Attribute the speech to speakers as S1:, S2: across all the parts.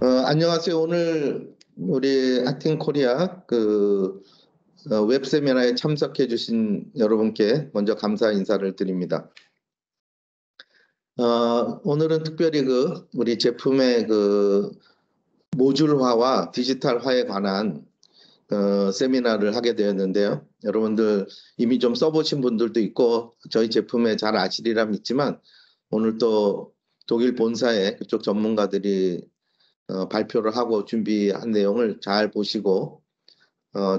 S1: 안녕하세요. 오늘 우리 하틴 코리아 웹 세미나에 참석해 주신 여러분께 먼저 감사 인사를 드립니다. 오늘은 특별히 우리 제품의 모듈화와 디지털화에 관한 세미나를 하게 되었는데요. 여러분들 이미 좀 써보신 분들도 있고 저희 제품에 잘 아시리라 믿지만 오늘 또 독일 본사의 그쪽 전문가들이 발표를 하고 준비한 내용을 잘 보시고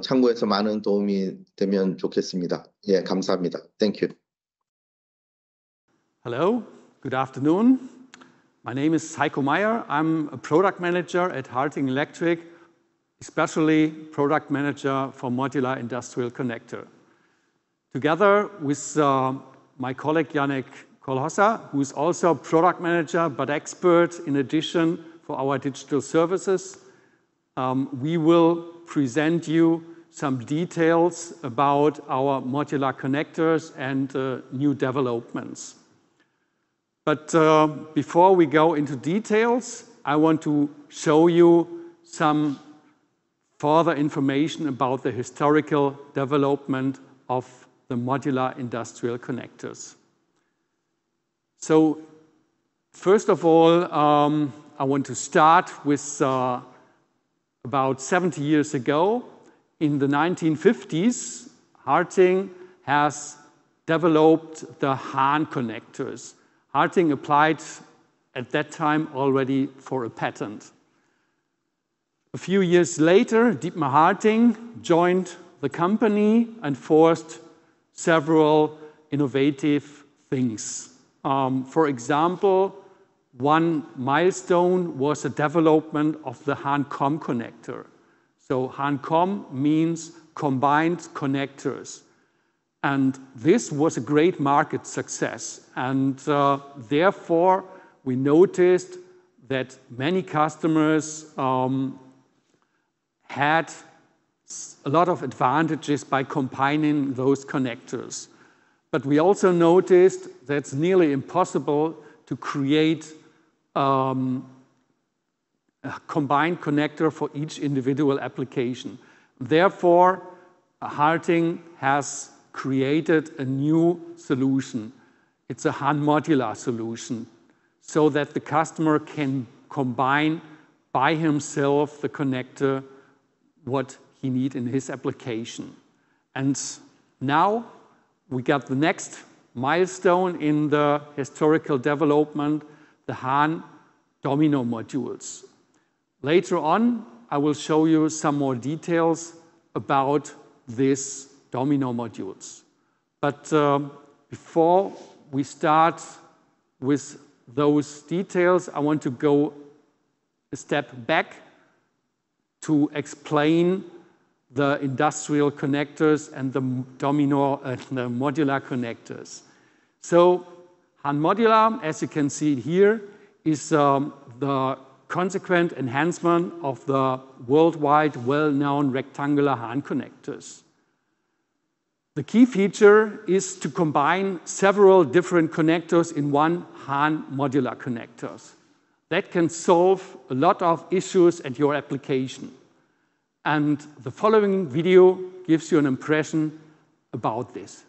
S1: 참고해서 많은 도움이 되면 좋겠습니다. 예, 감사합니다. Thank you.
S2: Hello, good afternoon. My name is Heiko Meyer. I'm a product manager at Harting Electric, especially product manager for modular industrial connector. Together with my colleague Yannick Kolhossa, who is also a product manager but expert in addition for our digital services, we will present you some details about our modular connectors and new developments. But before we go into details, I want to show you some further information about the historical development of the modular industrial connectors. So, first of all, I want to start with about 70 years ago. In the 1950s, Harting has developed the Han connectors. Harting applied at that time already for a patent. A few years later, Dietmar Harting joined the company and forced several innovative things. For example, one milestone was the development of the Han connector. So Han means combined connectors. And this was a great market success. And therefore, we noticed that many customers had a lot of advantages by combining those connectors. But we also noticed that it's nearly impossible to create a combined connector for each individual application. Therefore, Harting has created a new solution. It's a Han-Modular solution, so that the customer can combine by himself the connector what he needs in his application. And now we got the next milestone in the historical development, the Han Domino Modules. Later on, I will show you some more details about these domino modules. But before we start with those details, I want to go a step back to explain the industrial connectors and the the modular connectors. So Han-Modular, as you can see here, is the consequent enhancement of the worldwide well-known rectangular Han connectors. The key feature is to combine several different connectors in one Han-Modular connectors. That can solve a lot of issues at your application. And the following video gives you an impression about this.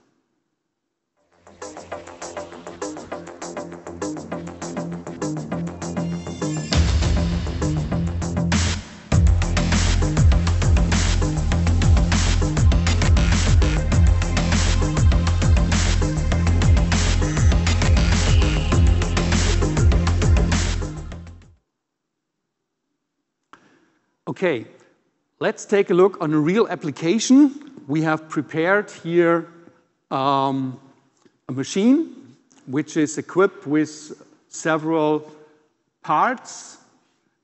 S2: Okay, let's take a look on a real application. We have prepared here a machine which is equipped with several parts.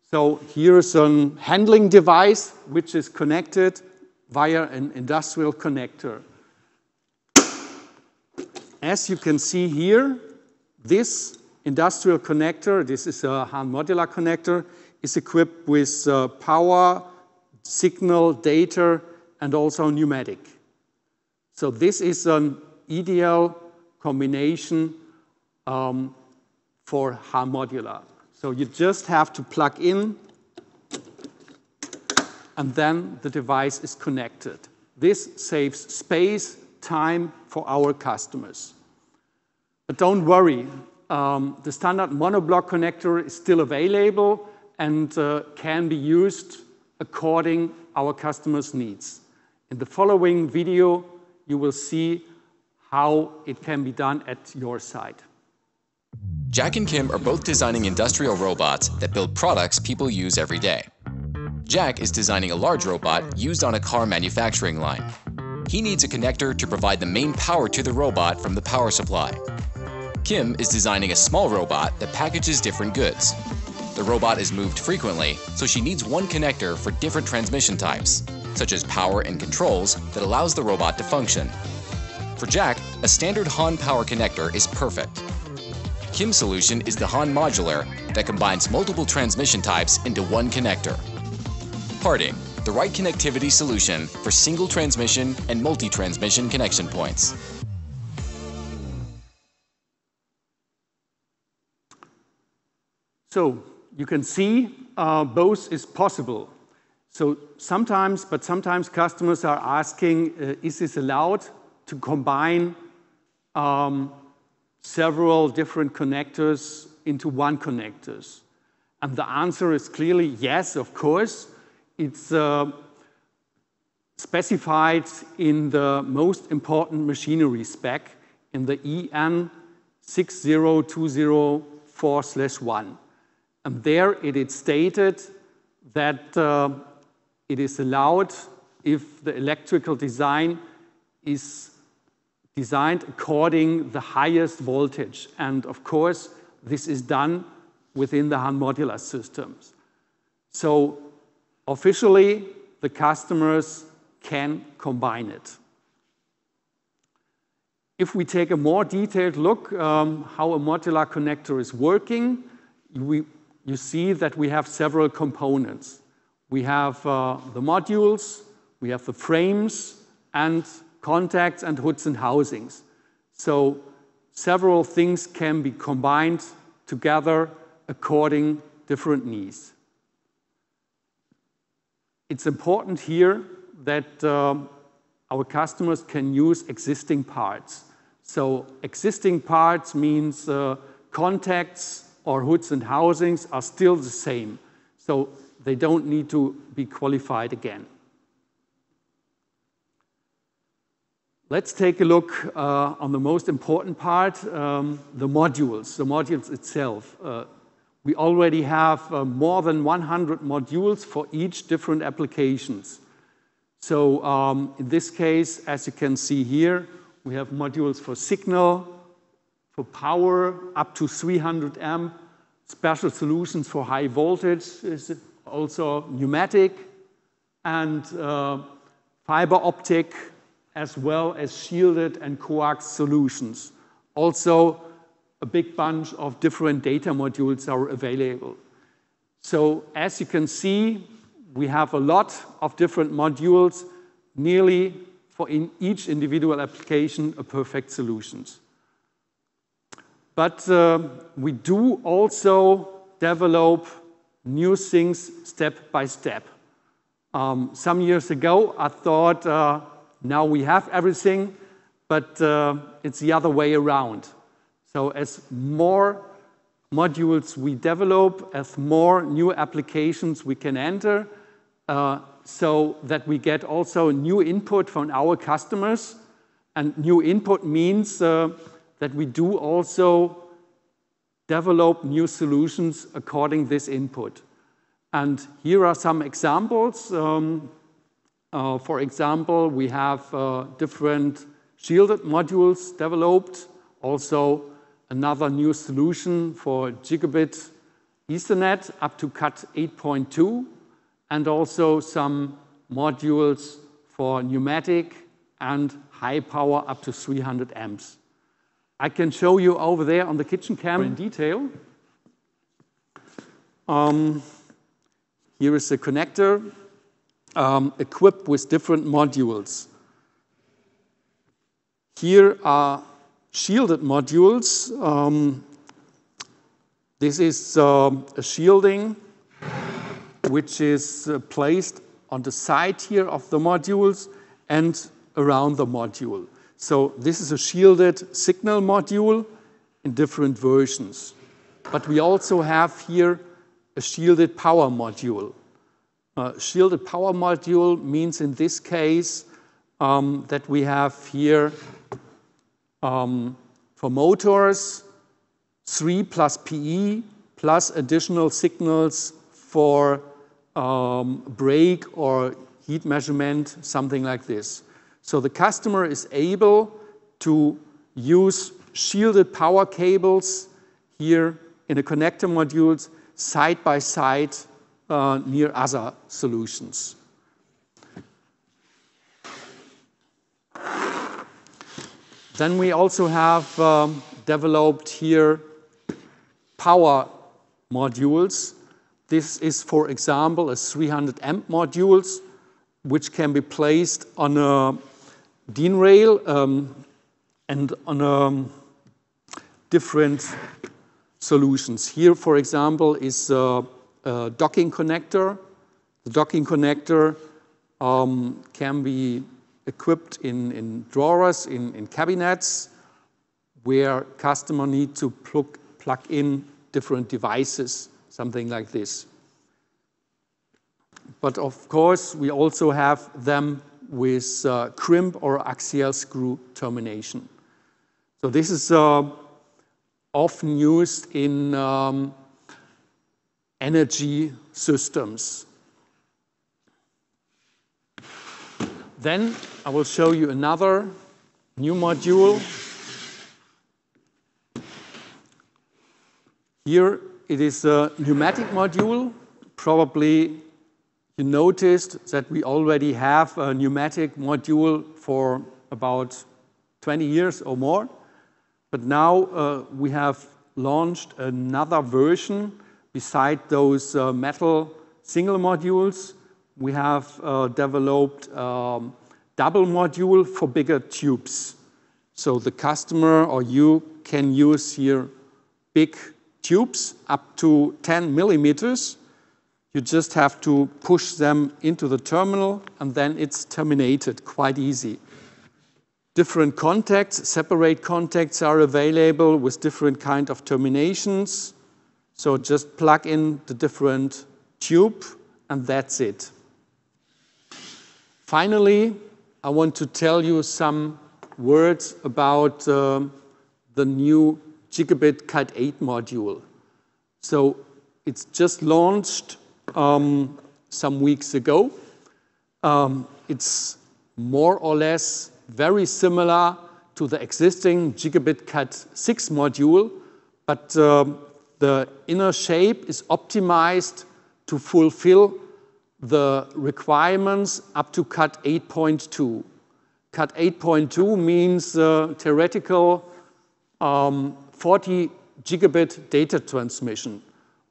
S2: So here's a handling device which is connected via an industrial connector. As you can see here, this industrial connector, this is a Han-Modular connector, is equipped with power, signal, data, and also pneumatic. So this is an ideal combination for Han-Modular. So you just have to plug in and then the device is connected. This saves space, time for our customers. But don't worry, the standard monoblock connector is still available and can be used according our customers' needs. In the following video, you will see how it can be done at your site.
S3: Jack and Kim are both designing industrial robots that build products people use every day. Jack is designing a large robot used on a car manufacturing line. He needs a connector to provide the main power to the robot from the power supply. Kim is designing a small robot that packages different goods. The robot is moved frequently, so she needs one connector for different transmission types, such as power and controls that allows the robot to function. For Jack, a standard Han power connector is perfect. Kim's solution is the Han-Modular that combines multiple transmission types into one connector. Parting, the right connectivity solution for single transmission and multi-transmission connection points.
S2: So you can see both is possible. So sometimes customers are asking, is this allowed to combine several different connectors into one connectors? And the answer is clearly yes, of course. It's specified in the most important machinery spec in the EN 60204/1. And there it is stated that it is allowed if the electrical design is designed according the highest voltage. And of course, this is done within the Han-Modular systems. So officially, the customers can combine it. If we take a more detailed look how a modular connector is working, you see that we have several components. We have the modules, we have the frames, and contacts and hoods and housings. So several things can be combined together according different needs. It's important here that our customers can use existing parts. So existing parts means contacts or hoods and housings are still the same. So they don't need to be qualified again. Let's take a look on the most important part, the modules itself. We already have more than 100 modules for each different applications. So in this case, as you can see here, we have modules for signal, for power up to 300 amp, special solutions for high voltage, also pneumatic, and fiber optic, as well as shielded and coax solutions. Also, a big bunch of different data modules are available. So as you can see, we have a lot of different modules, nearly for in each individual application, a perfect solutions. But we do also develop new things step by step. Some years ago, I thought now we have everything, but it's the other way around. So as more modules we develop, as more new applications we can enter, so that we get also new input from our customers. And new input means that we do also develop new solutions according to this input. And here are some examples. For example, we have different shielded modules developed, also another new solution for gigabit Ethernet up to Cat 8.2, and also some modules for pneumatic and high power up to 300 amps. I can show you over there on the kitchen camera in detail. Here is a connector equipped with different modules. Here are shielded modules. This is a shielding which is placed on the side here of the modules and around the module. So this is a shielded signal module in different versions. But we also have here a shielded power module. Shielded power module means in this case that we have here for motors 3 plus PE plus additional signals for brake or heat measurement, something like this. So the customer is able to use shielded power cables here in the connector modules side by side near other solutions. Then we also have developed here power modules. This is, for example, a 300 amp modules, which can be placed on a DIN rail and on different solutions. Here, for example, is a docking connector. The docking connector can be equipped in drawers, in cabinets, where customer need to plug in different devices, something like this. But of course, we also have them with crimp or axial screw termination. So this is often used in energy systems. Then I will show you another new module. Here it is a pneumatic module. Probably you noticed that we already have a pneumatic module for about 20 years or more. But now we have launched another version beside those metal single modules. We have developed a double module for bigger tubes. So the customer or you can use here big tubes up to 10 millimeters. You just have to push them into the terminal and then it's terminated, quite easy. Different contacts, separate contacts are available with different kind of terminations. So just plug in the different tube and that's it. Finally, I want to tell you some words about the new Gigabit Cat8 module. So it's just launched some weeks ago. It's more or less very similar to the existing Gigabit Cat6 module, but the inner shape is optimized to fulfill the requirements up to Cat 8.2. Cat 8.2 means theoretical 40 gigabit data transmission.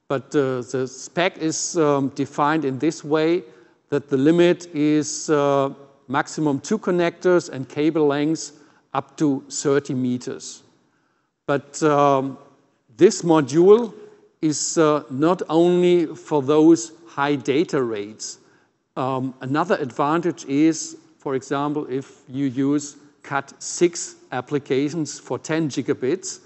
S2: But the spec is defined in this way that the limit is maximum 2 connectors and cable lengths up to 30 meters. But this module is not only for those high data rates. Another advantage is, for example, if you use Cat6 applications for 10 gigabits,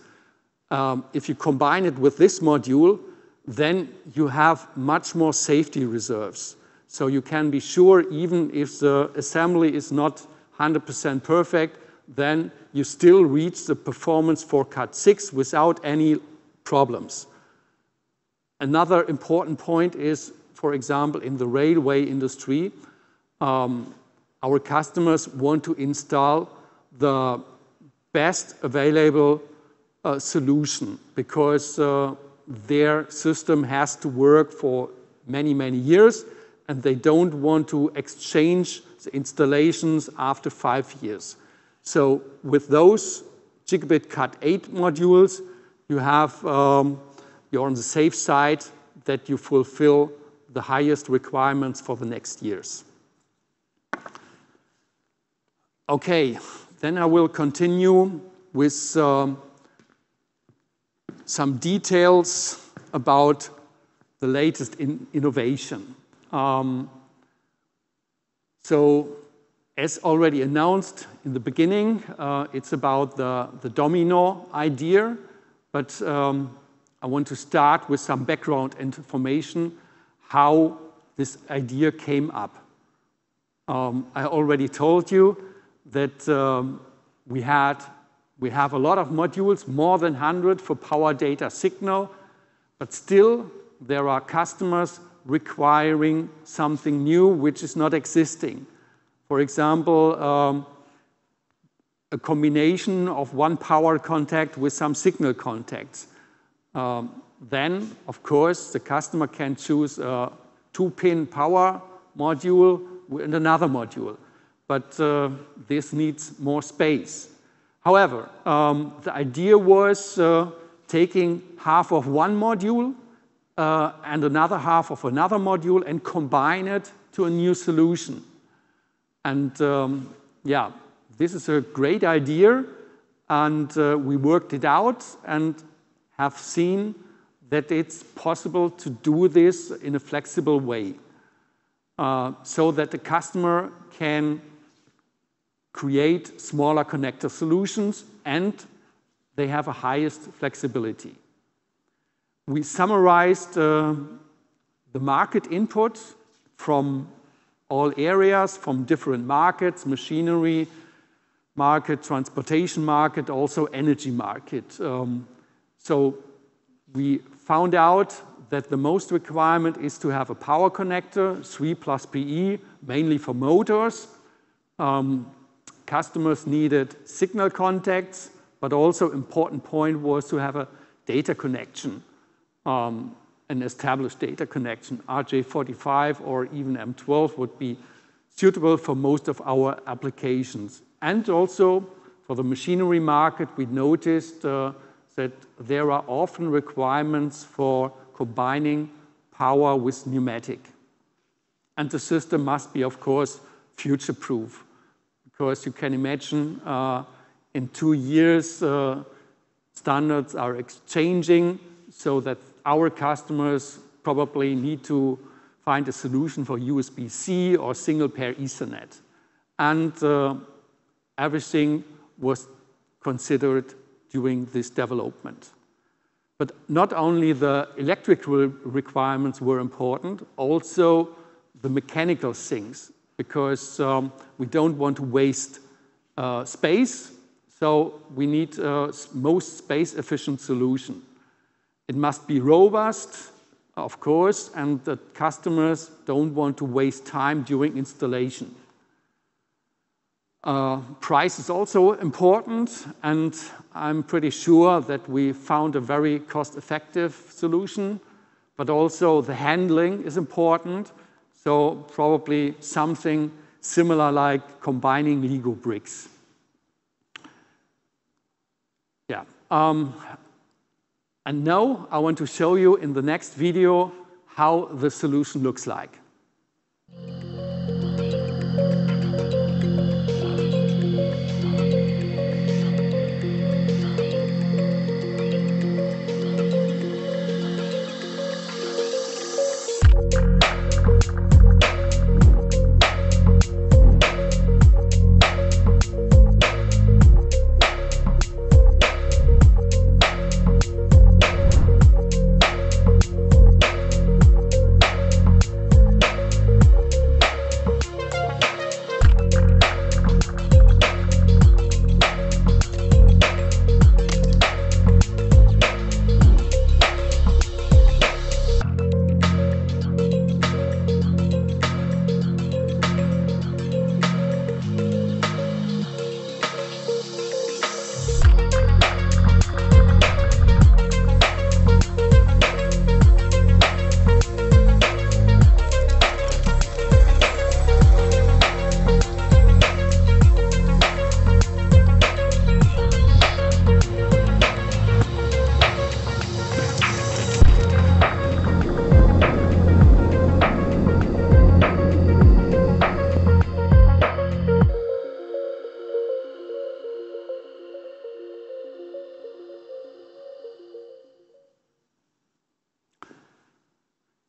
S2: if you combine it with this module, then you have much more safety reserves. So you can be sure, even if the assembly is not 100% perfect, then you still reach the performance for Cat6 without any problems. Another important point is, for example, in the railway industry, our customers want to install the best available solution because their system has to work for many, many years and they don't want to exchange the installations after 5 years. So with those Gigabit Cat8 modules, you have, you're on the safe side that you fulfill the highest requirements for the next years. Okay, then I will continue with some details about the latest innovation. So, as already announced in the beginning, it's about the domino idea, but I want to start with some background information how this idea came up. I already told you that we have a lot of modules, more than 100 for power data signal, but still there are customers requiring something new which is not existing. For example, a combination of one power contact with some signal contacts. Then, of course, the customer can choose a 2-pin power module and another module, but this needs more space. However, the idea was taking half of one module and another half of another module and combine it to a new solution. And yeah, this is a great idea, and we worked it out and have seen that it's possible to do this in a flexible way, so that the customer can create smaller connector solutions and they have a highest flexibility. We summarized the market input from all areas, from different markets, machinery market, transportation market, also energy market. So we found out that the most requirement is to have a power connector, 3+PE, mainly for motors. Customers needed signal contacts, but also important point was to have a data connection, an established data connection. RJ45 or even M12 would be suitable for most of our applications. And also for the machinery market, we noticed that there are often requirements for combining power with pneumatic. And the system must be, of course, future-proof. Because you can imagine in 2 years, standards are exchanging, so that our customers probably need to find a solution for USB-C or single-pair Ethernet. And everything was considered during this development. But not only the electrical requirements were important, also the mechanical things, because we don't want to waste space, so we need most space-efficient solution. It must be robust, of course, and the customers don't want to waste time during installation. Price is also important, and I'm pretty sure that we found a very cost-effective solution, but also the handling is important, so probably something similar like combining Lego bricks. Yeah. And now I want to show you in the next video how the solution looks like.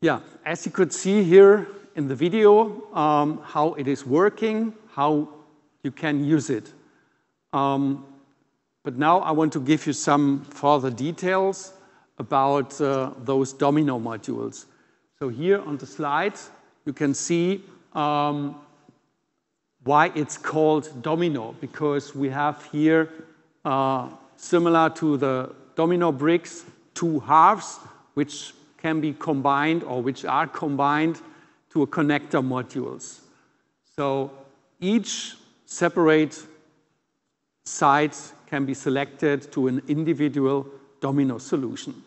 S2: Yeah, as you could see here in the video how it is working, how you can use it. But now I want to give you some further details about those domino modules. So here on the slide, you can see why it's called domino, because we have here, similar to the domino bricks, two halves which can be combined or which are combined to a connector modules. So each separate side can be selected to an individual domino solution.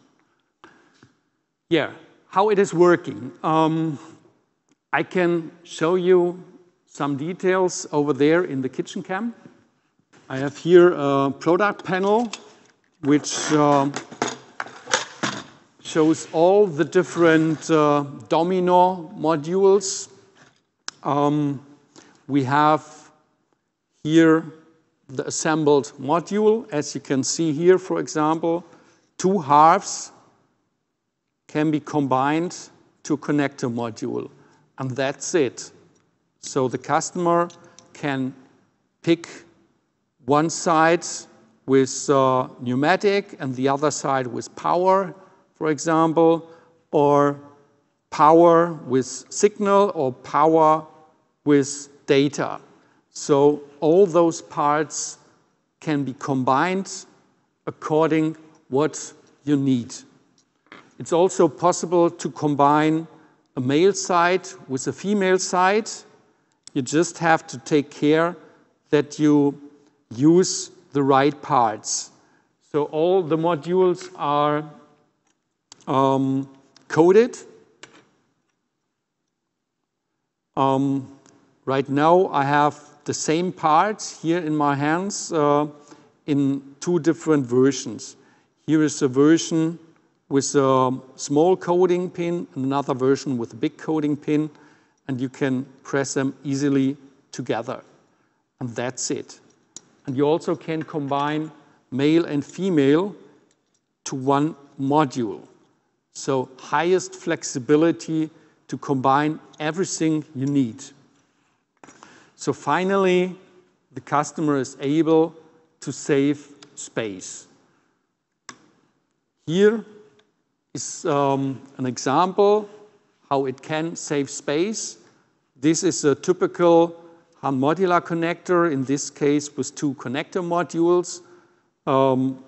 S2: Yeah, how it is working. I can show you some details over there in the kitchen cam. I have here a product panel which shows all the different domino modules. We have here the assembled module. As you can see here, for example, two halves can be combined to a connector module, and that's it. So the customer can pick one side with pneumatic and the other side with power, for example, or power with signal or power with data. So all those parts can be combined according what you need. It's also possible to combine a male side with a female side. You just have to take care that you use the right parts. So all the modules are coded. Right now I have the same parts here in my hands in two different versions. Here is a version with a small coding pin and another version with a big coding pin, and you can press them easily together. And that's it. And you also can combine male and female to one module. So highest flexibility to combine everything you need. So finally, the customer is able to save space. Here is an example how it can save space. This is a typical Han-Modular connector, in this case with two connector modules.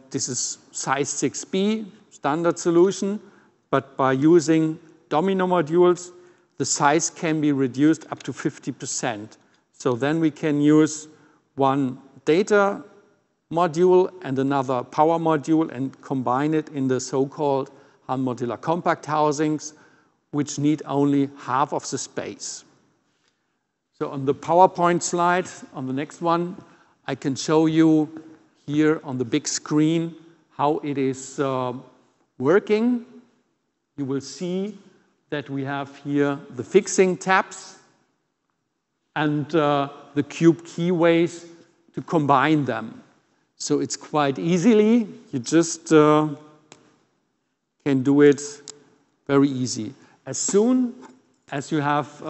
S2: This is size 6B, standard solution, but by using domino modules, the size can be reduced up to 50%. So then we can use one data module and another power module and combine it in the so-called Han-Modular compact housings, which need only half of the space. So on the PowerPoint slide, on the next one, I can show you here on the big screen how it is working. You will see that we have here the fixing tabs and the cube keyways to combine them. So it's quite easily, you just can do it very easy. As soon as you have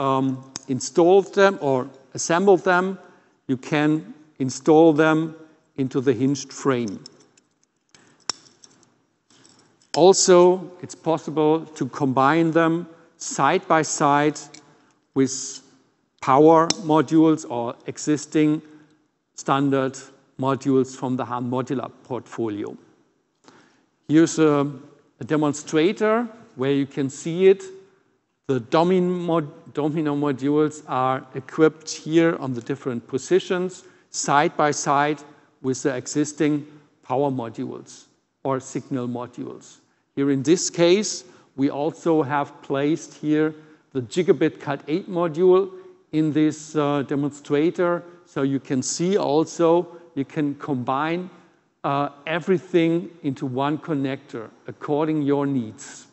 S2: installed them or assembled them, you can install them into the hinged frame. Also, it's possible to combine them side by side with power modules or existing standard modules from the Han-Modular portfolio. Here's a demonstrator where you can see it. The domino modules are equipped here on the different positions, side by side with the existing power modules or signal modules. Here in this case, we also have placed here the gigabit Cat8 module in this demonstrator, so you can see also you can combine everything into one connector according to your needs.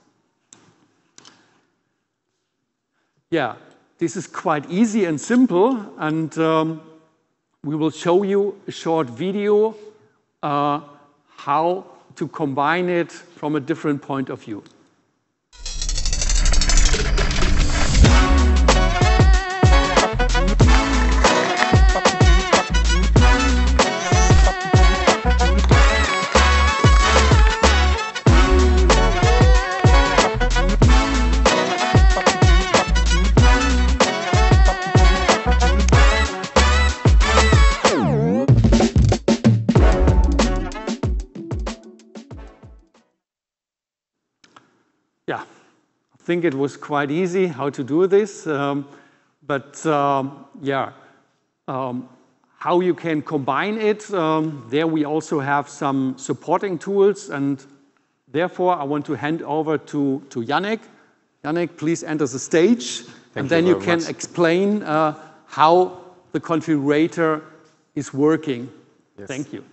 S2: Yeah, this is quite easy and simple, and we will show you a short video how to combine it from a different point of view. think it was quite easy how to do this, how you can combine it, there we also have some supporting tools, and therefore I want to hand over to Yannick. Yannick, please enter the stage, and then you can explain how the configurator is working. Yes. Thank you.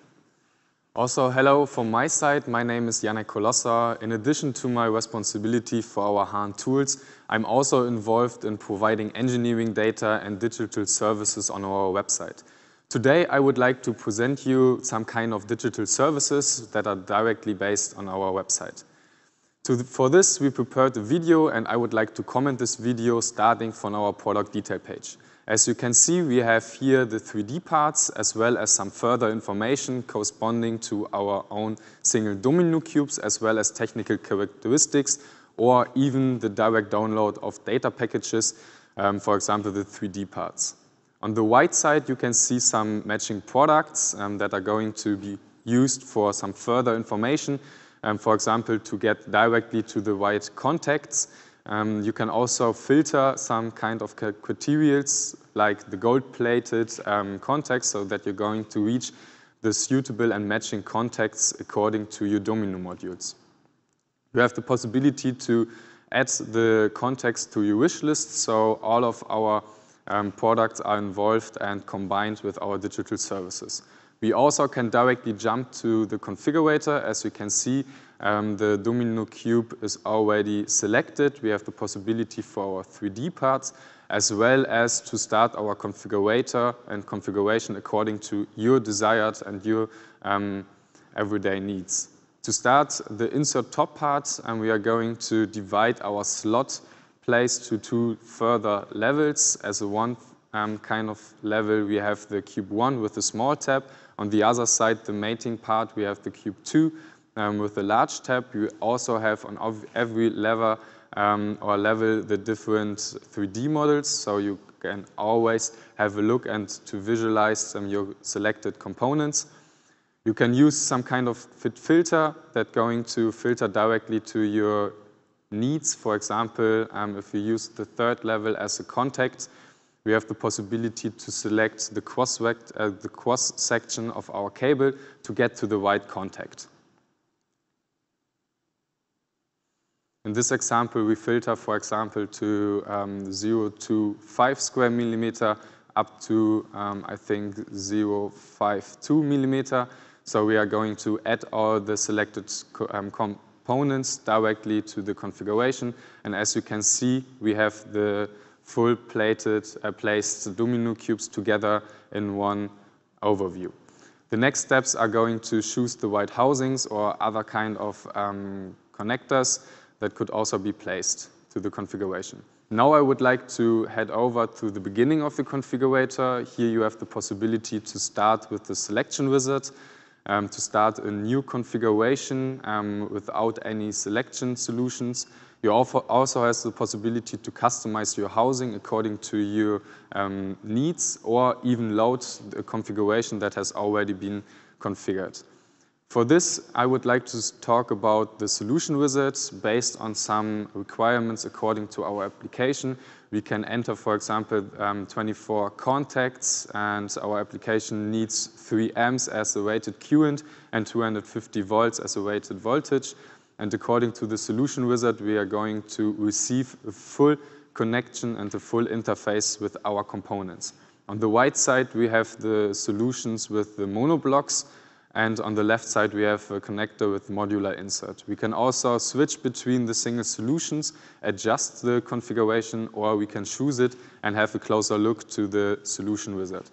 S4: Also, hello from my side. My name is Yannick Kolossa. In addition to my responsibility for our Han tools, I'm also involved in providing engineering data and digital services on our website. Today, I would like to present you some kind of digital services that are directly based on our website. For this, we prepared a video, and I would like to comment this video starting from our product detail page. As you can see, we have here the 3D parts as well as some further information corresponding to our own single domino cubes as well as technical characteristics or even the direct download of data packages, for example, the 3D parts. On the right side, you can see some matching products that are going to be used for some further information, for example, to get directly to the right contacts. You can also filter some kind of criteria like the gold-plated contacts so that you're going to reach the suitable and matching contacts according to your domino modules. You have the possibility to add the contacts to your wish list, so all of our products are involved and combined with our digital services. We also can directly jump to the configurator. As you can see, the domino cube is already selected. We have the possibility for our 3D parts, as well as to start our configurator and configuration according to your desired and your everyday needs. To start the insert top part, we are going to divide our slot place to two further levels. As a one kind of level, we have the cube 1 with a small tab. On the other side, the mating part, we have the cube 2 with a large tab. We also have on every level the different 3D models, so you can always have a look and to visualize your selected components. You can use some kind of fit filter that's going to filter directly to your needs. For example, if you use the third level as a contact, we have the possibility to select the cross section of our cable to get to the right contact. In this example, we filter, for example, to 0 to 5 square millimeter up to, I think, 0.52 millimeter. So we are going to add all the selected components directly to the configuration. And as you can see, we have the full placed domino cubes together in one overview. The next steps are going to choose the right housings or other kind of connectors that could also be placed to the configuration. Now I would like to head over to the beginning of the configurator. Here you have the possibility to start with the selection wizard, to start a new configuration without any selection solutions. You also have the possibility to customize your housing according to your needs or even load a configuration that has already been configured. For this, I would like to talk about the solution wizard based on some requirements according to our application. We can enter, for example, 24 contacts, and our application needs 3 amps as a rated current and 250 volts as a rated voltage. And according to the solution wizard, we are going to receive a full connection and a full interface with our components. On the right side, we have the solutions with the monoblocks, and on the left side, we have a connector with modular insert. We can also switch between the single solutions, adjust the configuration, or we can choose it and have a closer look to the solution wizard.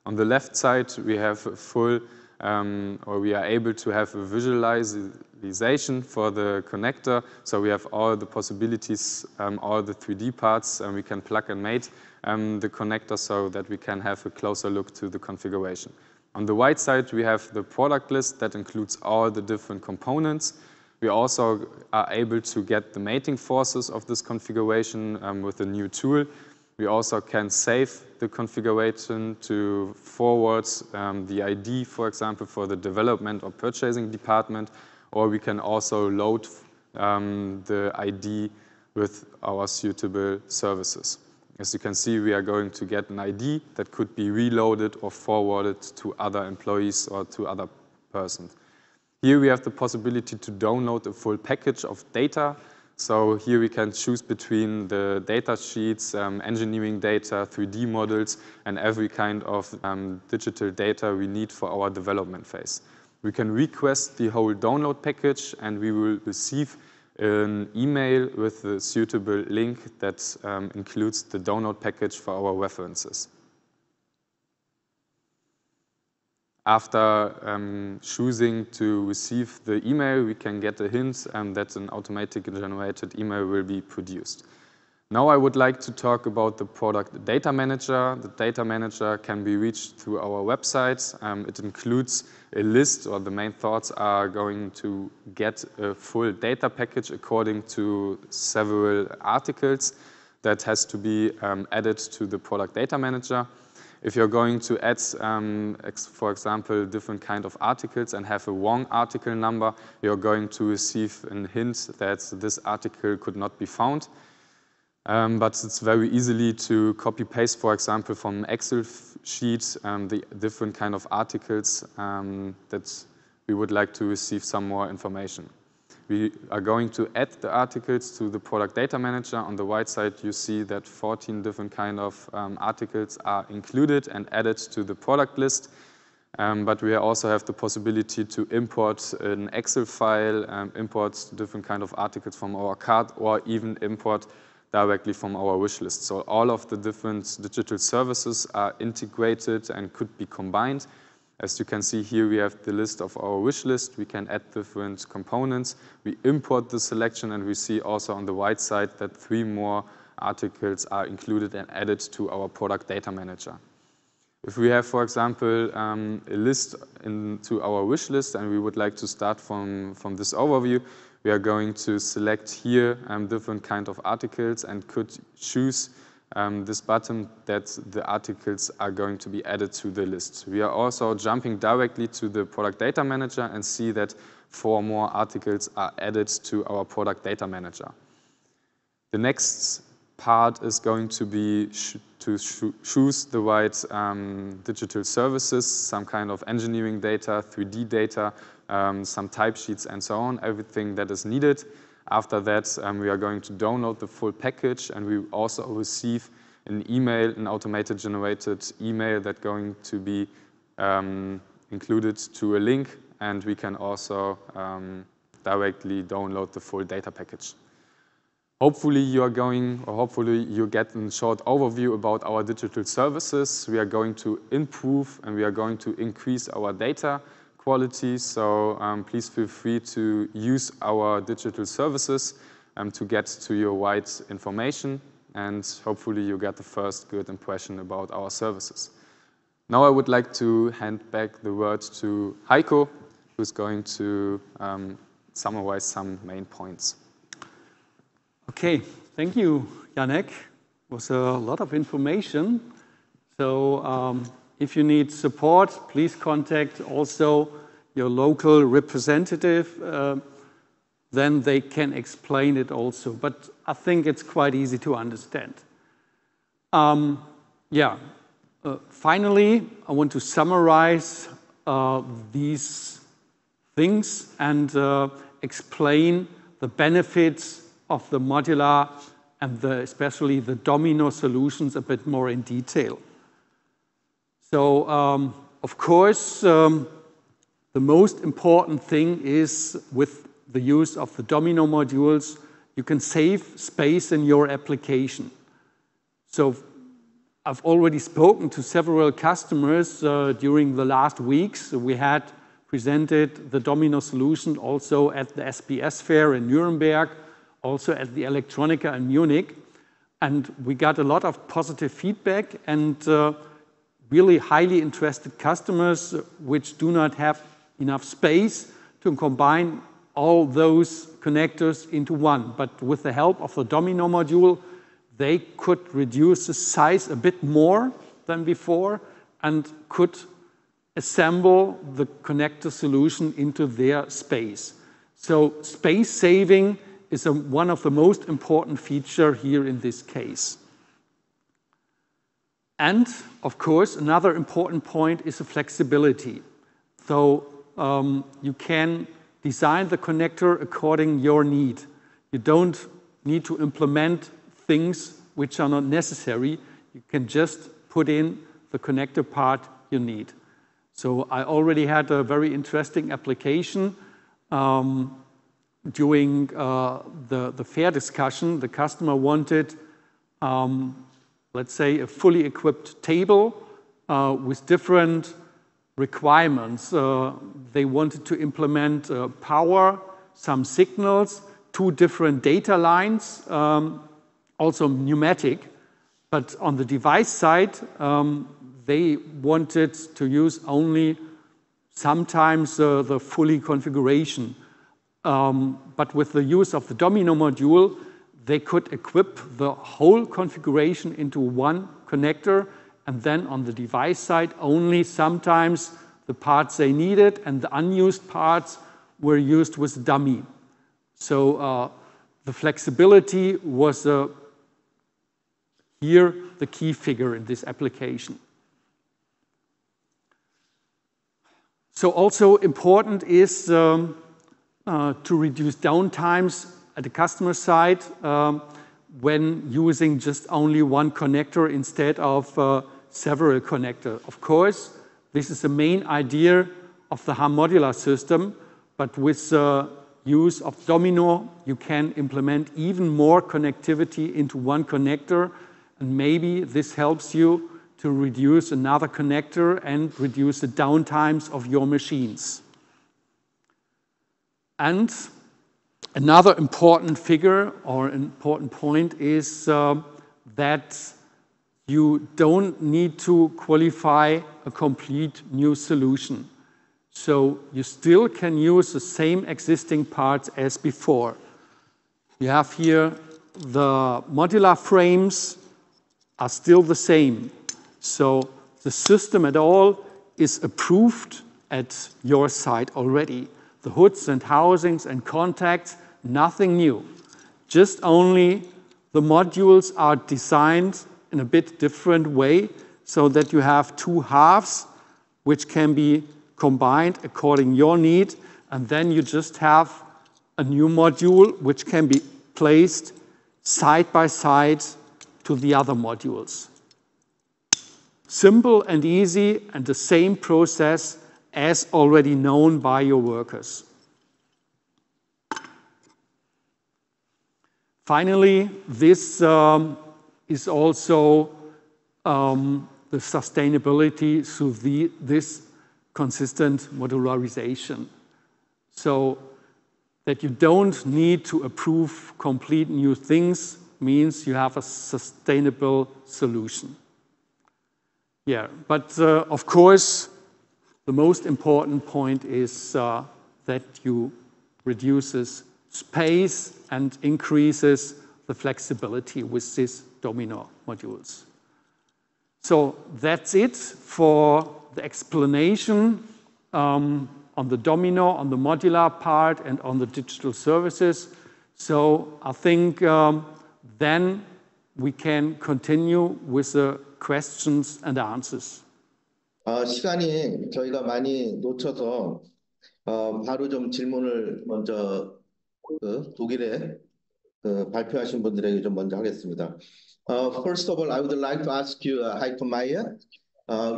S4: On the left side, we have a full, or we are able to have a visualization for the connector. So we have all the possibilities, all the 3D parts, and we can plug and mate the connector so that we can have a closer look to the configuration. On the right side, we have the product list that includes all the different components. We also are able to get the mating forces of this configuration with a new tool. We also can save the configuration to forward the ID, for example, for the development or purchasing department, or we can also load the ID with our suitable services. As you can see, we are going to get an ID that could be reloaded or forwarded to other employees or to other persons. Here we have the possibility to download a full package of data. So here we can choose between the data sheets, engineering data, 3D models, and every kind of digital data we need for our development phase. We can request the whole download package, and we will receive an email with a suitable link that includes the download package for our references. After choosing to receive the email, we can get a hint that an automatically generated email will be produced. Now I would like to talk about the product data manager. The data manager can be reached through our website. It includes a list, or the main thoughts are going to get a full data package according to several articles that has to be added to the product data manager. If you're going to add, for example, different kind of articles and have a wrong article number, you're going to receive a hint that this article could not be found. But it's very easily to copy-paste, for example, from an Excel sheet, the different kind of articles that we would like to receive some more information. We are going to add the articles to the product data manager. On the right side, you see that 14 different kind of articles are included and added to the product list. But we also have the possibility to import an Excel file, import different kind of articles from our cart, or even import directly from our wish list. So all of the different digital services are integrated and could be combined. As you can see here, we have the list of our wish list. We can add different components. We import the selection, and we see also on the right side that 3 more articles are included and added to our product data manager. If we have, for example, a list into our wish list, and we would like to start from this overview, we are going to select here different kind of articles and could choose this button that the articles are going to be added to the list. We are also jumping directly to the product data manager and see that 4 more articles are added to our product data manager. The next part is going to be to choose the right digital services, some kind of engineering data, 3D data, some type sheets and so on, everything that is needed. After that, we are going to download the full package, and we also receive an email, an automated generated email that's going to be included to a link, and we can also directly download the full data package. Hopefully you get a short overview about our digital services. We are going to improve and we are going to increase our data quality. So please feel free to use our digital services to get to your right information. And hopefully you get the first good impression about our services. Now I would like to hand back the word to Heiko, who's going to summarize some main points.
S2: Okay, thank you, Janek. It was a lot of information. So if you need support, please contact also your local representative. Then they can explain it also. But I think it's quite easy to understand. Finally, I want to summarize these things and explain the benefits of the modular and especially the domino solutions a bit more in detail. So, of course, the most important thing is with the use of the domino modules, you can save space in your application. So, I've already spoken to several customers during the last weeks. We had presented the domino solution also at the SPS fair in Nuremberg, also at the Electronica in Munich, and we got a lot of positive feedback and really highly interested customers which do not have enough space to combine all those connectors into one. But with the help of the domino module, they could reduce the size a bit more than before and could assemble the connector solution into their space. So space saving is one of the most important features here in this case. And, of course, another important point is the flexibility. So you can design the connector according to your need. You don't need to implement things which are not necessary. You can just put in the connector part you need. So I already had a very interesting application during the fair discussion. The customer wanted, let's say, a fully equipped table with different requirements. They wanted to implement power, some signals, 2 different data lines, also pneumatic. But on the device side, they wanted to use only sometimes the fully configuration. But with the use of the Domino module, they could equip the whole configuration into one connector, and then on the device side, only sometimes the parts they needed and the unused parts were used with the dummy. So the flexibility was here the key figure in this application. So also important is to reduce downtimes at the customer side when using just only one connector instead of several connectors. Of course, this is the main idea of the Han-Modular system, but with the use of Domino, you can implement even more connectivity into one connector, and maybe this helps you to reduce another connector and reduce the downtimes of your machines. And another important figure or important point is that you don't need to qualify a complete new solution. So you still can use the same existing parts as before. You have here the modular frames are still the same. So the system at all is approved at your site already. The hoods and housings and contacts, nothing new. Just only the modules are designed in a bit different way so that you have 2 halves which can be combined according to your need, and then you just have a new module which can be placed side by side to the other modules. Simple and easy, and the same process as already known by your workers. Finally, this is also the sustainability through this consistent modularization. So that you don't need to approve complete new things means you have a sustainable solution. Yeah, but of course, the most important point is that you reduces space and increases the flexibility with these Domino modules. So that's it for the explanation on the Domino, on the modular part, and on the digital services. So I think then we can continue with the questions and answers.
S1: 시간이 저희가 많이 놓쳐서 바로 좀 질문을 먼저 독일에 발표하신 분들에게 좀 먼저 하겠습니다. First of all, I would like to ask you, Heiko Meyer.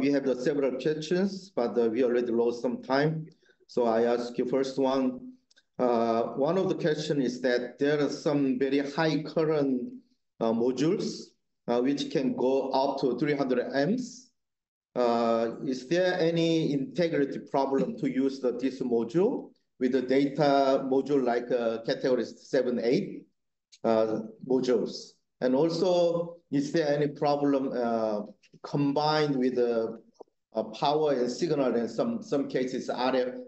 S1: We have several questions, but we already lost some time. So I ask you first one. One of the questions is that there are some very high current modules which can go up to 300 amps. Is there any integrity problem to use this module with the data module like category 7, 8 modules? And also, is there any problem combined with the power and signal and some cases RF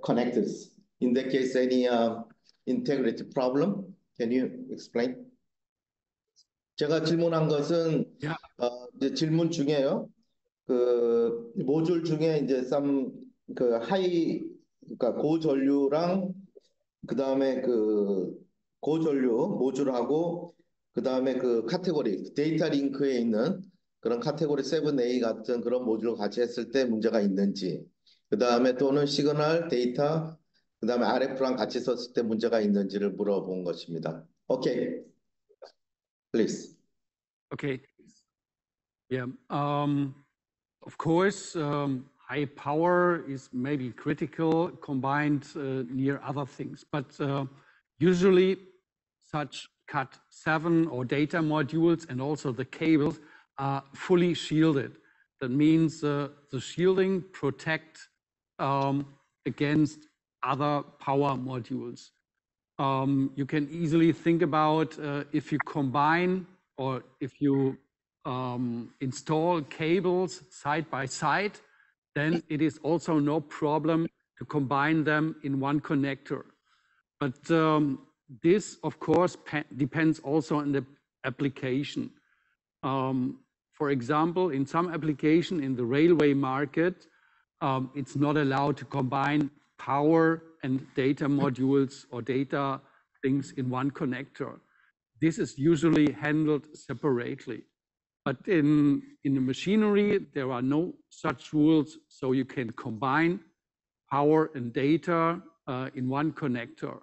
S1: connectors? In that case, any integrity problem? Can you explain? 제가 질문한 것은 이제 질문 중에요. 그 모듈 중에 이제 그러니까 고전류랑 그다음에 그 고전류 모듈하고 그 다음에 그 카테고리 데이터 링크에 있는 그런 카테고리 7A 같은 그런 모듈을 같이 했을 때 문제가 있는지, 그 다음에 또는 시그널 데이터, 그 다음에 RF랑 같이 썼을 때 문제가 있는지를 물어본 것입니다. 오케이, please.
S2: Okay. Yeah. Of course, high power is maybe critical combined near other things, but usually such Cat7 or data modules and also the cables are fully shielded. That means the shielding protect against other power modules. You can easily think about if you combine or if you install cables side by side, then it is also no problem to combine them in one connector. But this, of course, depends also on the application. For example, in some application in the railway market, it's not allowed to combine power and data modules or data things in one connector. This is usually handled separately. But in the machinery, there are no such rules, so you can combine power and data in one connector.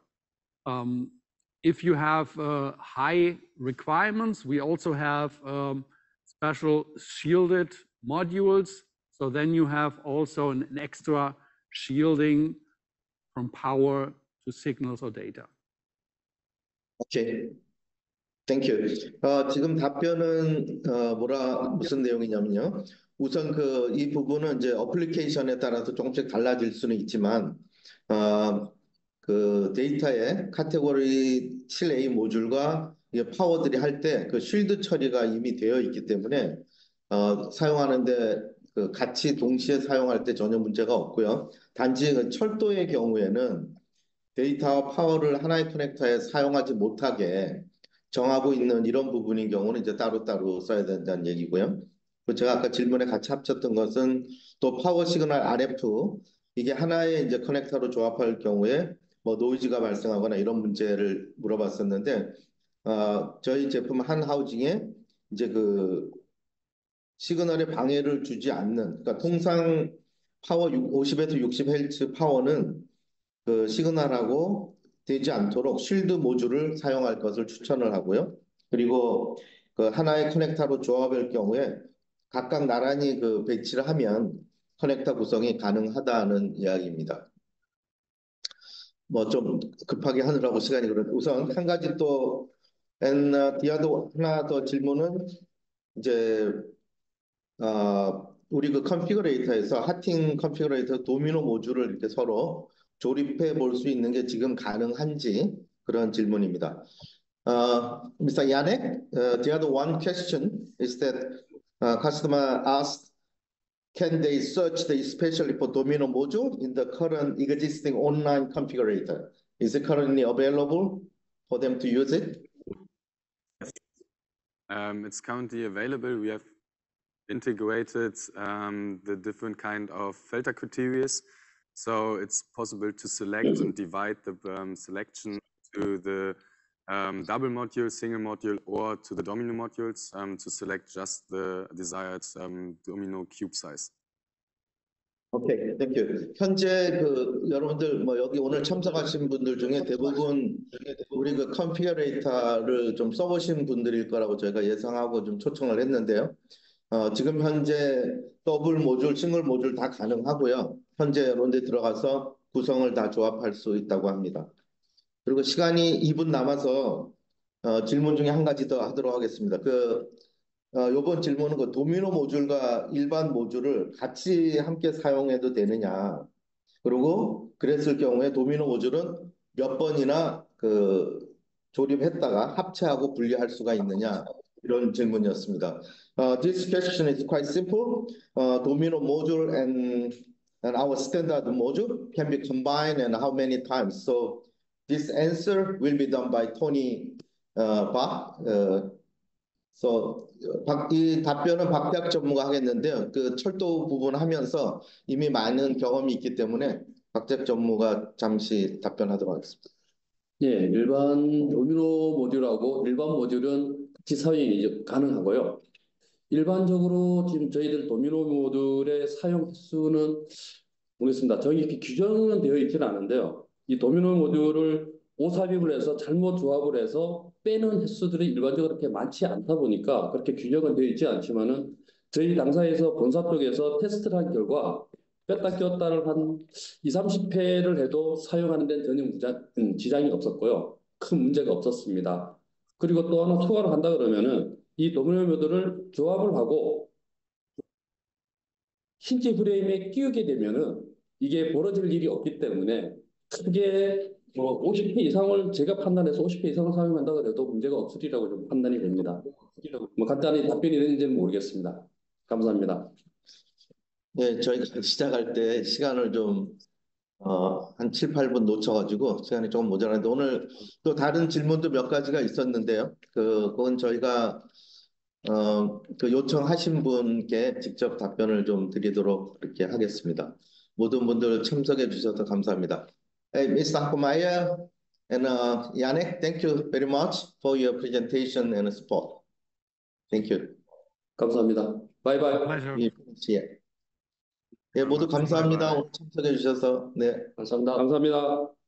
S2: If you have high requirements, we also have special shielded modules. So then you have also an extra shielding from power to signals or data.
S1: 오케이. 땡큐. 지금 답변은 무슨 내용이냐면요. 우선 이 부분은 이제 어플리케이션에 따라서 조금씩 달라질 수는 있지만 그 데이터의 카테고리 7A 모듈과 파워들이 할 때 그 쉴드 처리가 이미 되어 있기 때문에 사용하는데 같이 동시에 사용할 때 전혀 문제가 없고요. 단지 그 철도의 경우에는 데이터와 파워를 하나의 커넥터에 사용하지 못하게 정하고 있는 이런 부분인 경우는 이제 따로따로 써야 된다는 얘기고요. 제가 아까 질문에 같이 합쳤던 것은 또 파워 시그널 RF 이게 하나의 이제 커넥터로 조합할 경우에 뭐 노이즈가 발생하거나 이런 문제를 물어봤었는데 저희 제품 한 하우징에 이제 그 시그널에 방해를 주지 않는, 그러니까 통상 파워 50에서 60Hz 파워는 그 시그널하고 되지 않도록 쉴드 모듈을 사용할 것을 추천을 하고요. 그리고 그 하나의 커넥터로 조합할 경우에 각각 나란히 그 배치를 하면 커넥터 구성이 가능하다는 이야기입니다. 뭐 좀 급하게 하느라고 시간이 그런데 우선 한 가지 또 디아도 하나 더 질문은 이제 우리 그 컨피그레이터에서 하팅 컨피그레이터 도미노 모듈을 이렇게 서로 조립해 볼 수 있는 게 지금 가능한지 그런 질문입니다. Mr. Yannick, the other one question is that customer asked, can they search the especially for domino module in the current existing online configurator? Is it currently available for them to use it?
S4: It's currently available. We have integrated the different kind of filter criteria. So it's possible to select and divide the selection to the double module, single module, or to the domino modules to select just the desired domino cube size.
S1: 오케이, 땡큐. 현재 그 여러분들 뭐 여기 오늘 참석하신 분들 중에 대부분 우리 그 컨피규레이터를 좀 써보신 분들일 거라고 저희가 예상하고 좀 초청을 했는데요. 지금 현재 더블 모듈, 싱글 모듈 다 가능하고요. 현재 이런 데 들어가서 구성을 다 조합할 수 있다고 합니다. 그리고 시간이 2분 남아서 질문 중에 한 가지 더 하도록 하겠습니다. 요번 질문은 그 도미노 모듈과 일반 모듈을 같이 함께 사용해도 되느냐. 그리고 그랬을 경우에 도미노 모듈은 몇 번이나 조립했다가 합체하고 분리할 수가 있느냐. 이런 질문이었습니다. This question is quite simple. Domino module and our standard module can be combined and how many times? So this answer will be done by Tony Bach. 이 답변은 박대학 전무가 하겠는데요. 그 철도 부분 하면서 이미 많은 경험이 있기 때문에 박대학 전무가 잠시 답변하도록 하겠습니다.
S5: 예, 일반 도미노 모듈하고 일반 모듈은 같이 사용이 가능하고요. 일반적으로 지금 저희들 도미노 모듈의 사용 횟수는 모르겠습니다. 정확히 규정은 되어 있지는 않은데요. 이 도미노 모듈을 오삽입을 해서 잘못 조합을 해서 빼는 횟수들이 일반적으로 그렇게 많지 않다 보니까 그렇게 규정은 되어 있지 않지만은 저희 당사에서 본사 쪽에서 테스트를 한 결과 뺐다 꼈다를 한 20, 30회를 해도 사용하는 데는 전혀 지장이 없었고요. 큰 문제가 없었습니다. 그리고 또 하나 추가로 한다 그러면은 이 도미노 모듈을 조합을 하고 힌지 프레임에 끼우게 되면은 이게 벌어질 일이 없기 때문에 크게 50회 이상을 제가 판단해서 50회 이상을 사용한다 그래도 문제가 없으리라고 좀 판단이 됩니다. 뭐 간단히 답변이 되는지는 모르겠습니다. 감사합니다.
S1: 네, 저희가 시작할 때 시간을 좀 한 7, 8분 놓쳐가지고 시간이 조금 모자랐는데 오늘 또 다른 질문도 몇 가지가 있었는데요. 그건 저희가 그 요청하신 분께 직접 답변을 좀 드리도록 그렇게 하겠습니다. 모든 분들 참석해 주셔서 감사합니다. Hey, Mr. Han-Modular and Yannick, thank you very much for your presentation and support. Thank you.
S5: 감사합니다. 바이바이.
S2: Pleasure.
S1: 예, 모두 감사합니다. 오늘 참석해 주셔서. 네.
S5: 감사합니다. 감사합니다.